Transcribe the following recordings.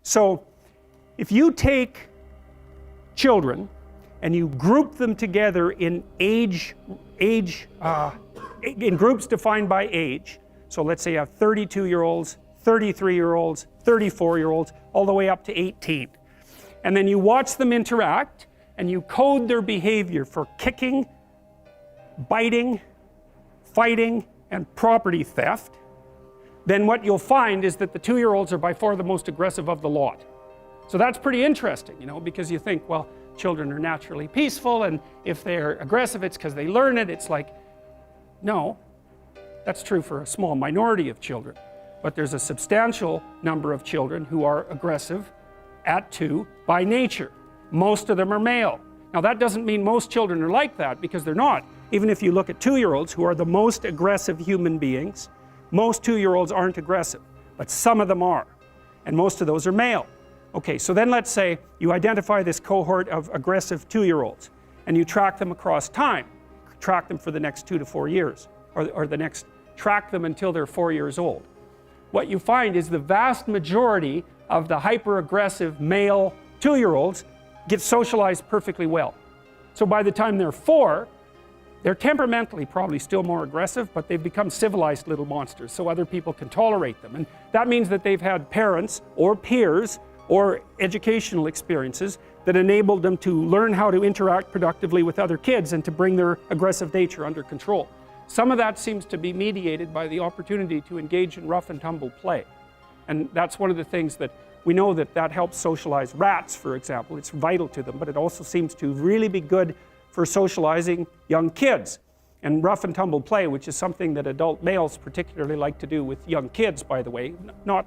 So if you take children and you group them together in in groups defined by age, so let's say you have 32-year-olds, 33-year-olds, 34-year-olds, all the way up to 18. And then you watch them interact and you code their behavior for kicking, biting, fighting, and property theft, then what you'll find is that the 2-year-olds are by far the most aggressive of the lot. So that's pretty interesting, you know, because you think, well, children are naturally peaceful, and if they're aggressive it's because they learn it. It's like, no, that's true for a small minority of children, but there's a substantial number of children who are aggressive at 2 by nature. Most of them are male. Now that doesn't mean most children are like that, because they're not. Even if you look at 2-year-olds, who are the most aggressive human beings, most 2-year-olds aren't aggressive, but some of them are, and most of those are male. Okay, so then let's say you identify this cohort of aggressive 2-year-olds and you track them across time, track them for the next 2 to 4 years, or track them until they're 4 years old. What you find is the vast majority of the hyper-aggressive male 2-year-olds get socialized perfectly well. So by the time they're 4, they're temperamentally probably still more aggressive, but they've become civilized little monsters, so other people can tolerate them. And that means that they've had parents or peers or educational experiences that enabled them to learn how to interact productively with other kids and to bring their aggressive nature under control. Some of that seems to be mediated by the opportunity to engage in rough and tumble play. And that's one of the things that we know that helps socialize rats, for example. It's vital to them, but it also seems to really be good for socializing young kids. And rough and tumble play, which is something that adult males particularly like to do with young kids, by the way, not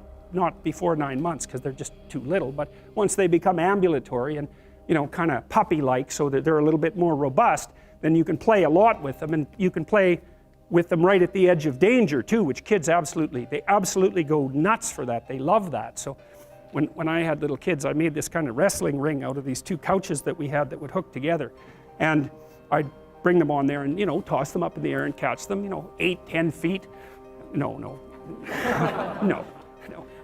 before 9 months because they're just too little, but once they become ambulatory and, you know, kind of puppy-like, so that they're a little bit more robust, then you can play a lot with them, and you can play with them right at the edge of danger too, which kids absolutely go nuts for that. They love that. So when I had little kids, I made this kind of wrestling ring out of these 2 couches that we had that would hook together, and I'd bring them on there and, you know, toss them up in the air and catch them, you know, 8-10 feet, no,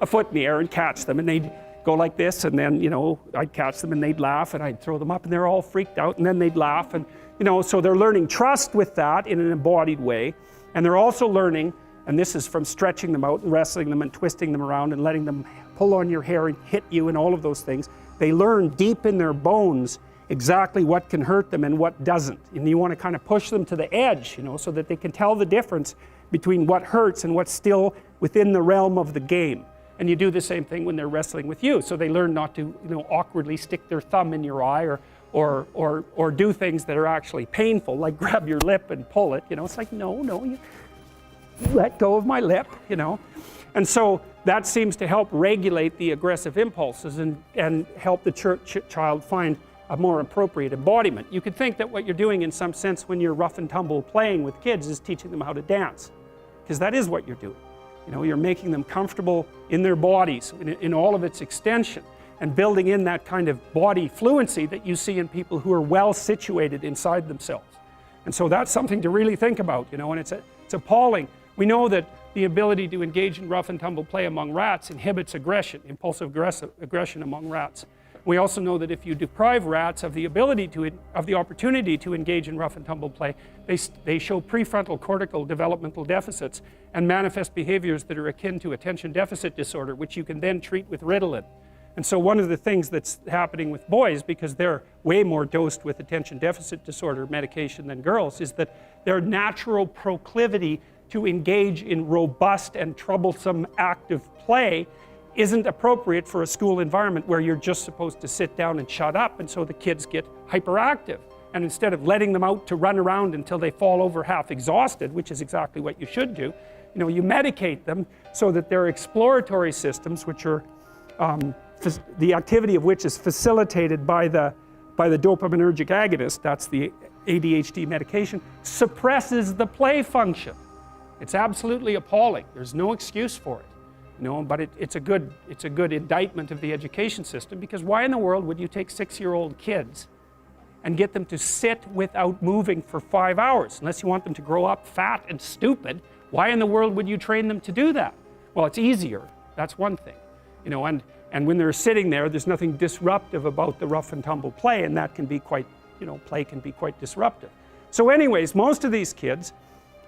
a foot in the air and catch them, and they'd go like this, and then, you know, I'd catch them and they'd laugh, and I'd throw them up and they're all freaked out, and then they'd laugh, and, you know, so they're learning trust with that in an embodied way, and they're also learning, and this is from stretching them out and wrestling them and twisting them around and letting them pull on your hair and hit you and all of those things. They learn deep in their bones exactly what can hurt them and what doesn't, and you want to kind of push them to the edge, you know, so that they can tell the difference between what hurts and what's still within the realm of the game. And you do the same thing when they're wrestling with you, so they learn not to, you know, awkwardly stick their thumb in your eye or do things that are actually painful, like grab your lip and pull it, you know. It's like, no, you let go of my lip, you know. And so that seems to help regulate the aggressive impulses and help the child find a more appropriate embodiment. You could think that what you're doing in some sense when you're rough and tumble playing with kids is teaching them how to dance, because that is what you're doing. You know, you're making them comfortable in their bodies in all of its extension, and building in that kind of body fluency that you see in people who are well situated inside themselves. And so that's something to really think about, you know, and it's appalling. We know that the ability to engage in rough and tumble play among rats inhibits aggression, impulsive aggression among rats. We also know that if you deprive rats of the opportunity to engage in rough and tumble play, they show prefrontal cortical developmental deficits and manifest behaviors that are akin to attention deficit disorder, which you can then treat with Ritalin. And so one of the things that's happening with boys, because they're way more dosed with attention deficit disorder medication than girls, is that their natural proclivity to engage in robust and troublesome active play isn't appropriate for a school environment where you're just supposed to sit down and shut up, and so the kids get hyperactive. And instead of letting them out to run around until they fall over half exhausted, which is exactly what you should do, you know, you medicate them so that their exploratory systems, which are the activity of which is facilitated by the dopaminergic agonist, that's the ADHD medication, suppresses the play function. It's absolutely appalling. There's no excuse for it. You know, but it's a good indictment of the education system, because why in the world would you take 6-year-old kids and get them to sit without moving for 5 hours? Unless you want them to grow up fat and stupid, why in the world would you train them to do that? Well, it's easier. That's one thing. and when they're sitting there, there's nothing disruptive about the rough and tumble play, and that can be quite, play can be quite disruptive. So anyways, most of these kids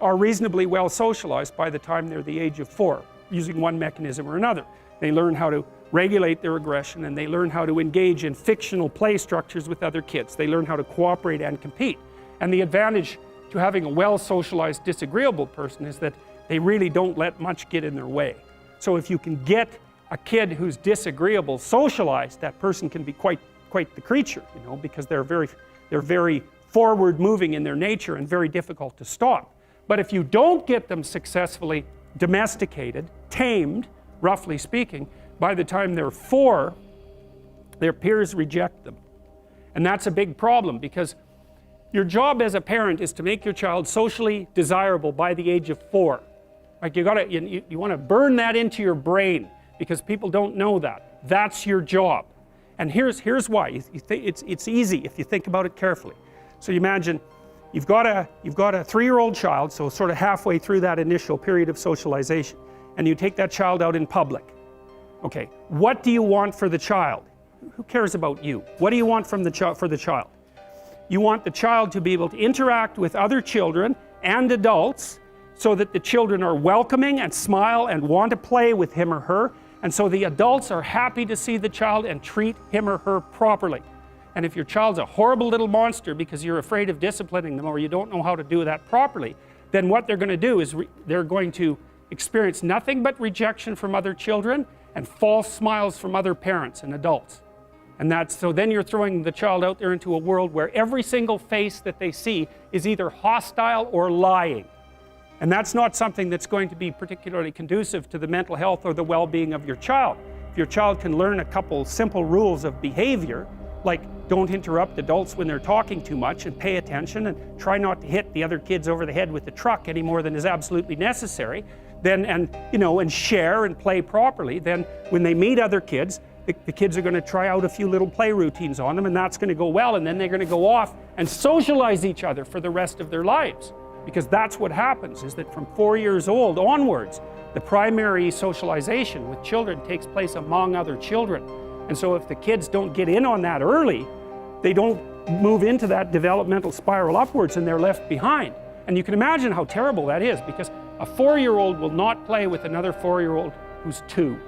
are reasonably well socialized by the time they're the age of 4, using one mechanism or another. They learn how to regulate their aggression, and they learn how to engage in fictional play structures with other kids. They learn how to cooperate and compete. And the advantage to having a well-socialized disagreeable person is that they really don't let much get in their way. So if you can get a kid who's disagreeable socialized, that person can be quite the creature, because they're very forward-moving in their nature and very difficult to stop. But if you don't get them successfully domesticated, tamed, roughly speaking, by the time they're 4, their peers reject them. And that's a big problem, because your job as a parent is to make your child socially desirable by the age of 4. Like you want to burn that into your brain, because people don't know that. That's your job. And here's why. It's easy if you think about it carefully. So you imagine you've got a 3-year-old child, so sort of halfway through that initial period of socialization, and you take that child out in public. Okay, what do you want for the child? Who cares about you? What do you want for the child? You want the child to be able to interact with other children and adults so that the children are welcoming and smile and want to play with him or her, and so the adults are happy to see the child and treat him or her properly. And if your child's a horrible little monster because you're afraid of disciplining them, or you don't know how to do that properly, then what they're going to do is they're going to experience nothing but rejection from other children and false smiles from other parents and adults. And so then you're throwing the child out there into a world where every single face that they see is either hostile or lying. And that's not something that's going to be particularly conducive to the mental health or the well-being of your child. If your child can learn a couple simple rules of behavior, like don't interrupt adults when they're talking too much, and pay attention, and try not to hit the other kids over the head with the truck any more than is absolutely necessary, then and share and play properly, then when they meet other kids, the kids are going to try out a few little play routines on them, and that's going to go well, and then they're going to go off and socialize each other for the rest of their lives. Because that's what happens, is that from 4 years old onwards, the primary socialization with children takes place among other children. And so if the kids don't get in on that early, they don't move into that developmental spiral upwards, and they're left behind. And you can imagine how terrible that is, because a 4-year-old will not play with another 4-year-old who's 2.